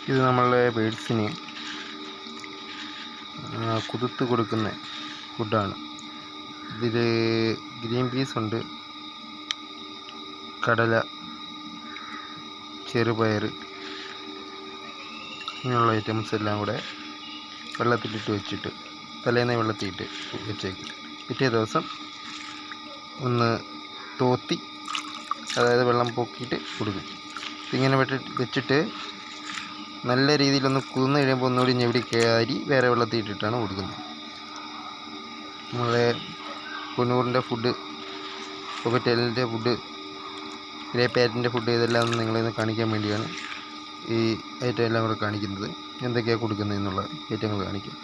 ഇത് നമ്മളുടെ ബേഡ്സിന് കുതിർത്ത് കൊടുക്കുന്ന ഫുഡാണ്. ഇതിൽ ഗ്രീൻ പീസ് ഉണ്ട്, കടല, ചെറുപയർ, ഇങ്ങനെയുള്ള ഐറ്റംസ് എല്ലാം കൂടെ വെള്ളത്തിലിട്ട് വെച്ചിട്ട് തലേന്ന് വെള്ളത്തിലിട്ട് വെച്ചേക്കും. പിറ്റേ ദിവസം ഒന്ന് തോത്തി, അതായത് വെള്ളം പൊക്കിയിട്ട് കൊടുക്കും. ഇങ്ങനെ വെച്ചിട്ട് നല്ല രീതിയിലൊന്ന് കുതിർന്ന് കഴിയുമ്പോൾ ഒന്നുകൂടി ഞെവിടി കയറി വേറെ വെള്ളത്തിൽ ഇട്ടിട്ടാണ് കൊടുക്കുന്നത്. നമ്മളെ കുന്നൂറിൻ്റെ ഫുഡ്, പൊക്കറ്റേലിൻ്റെ ഫുഡ്, ഗ്രേ പാറ്റിൻ്റെ ഫുഡ്, ഇതെല്ലാം നിങ്ങളെ കാണിക്കാൻ വേണ്ടിയാണ് ഈ ഐറ്റം എല്ലാം കൂടെ കാണിക്കുന്നത്. എന്തൊക്കെയാണ് കൊടുക്കുന്നത് എന്നുള്ള ഐറ്റങ്ങൾ കാണിക്കും.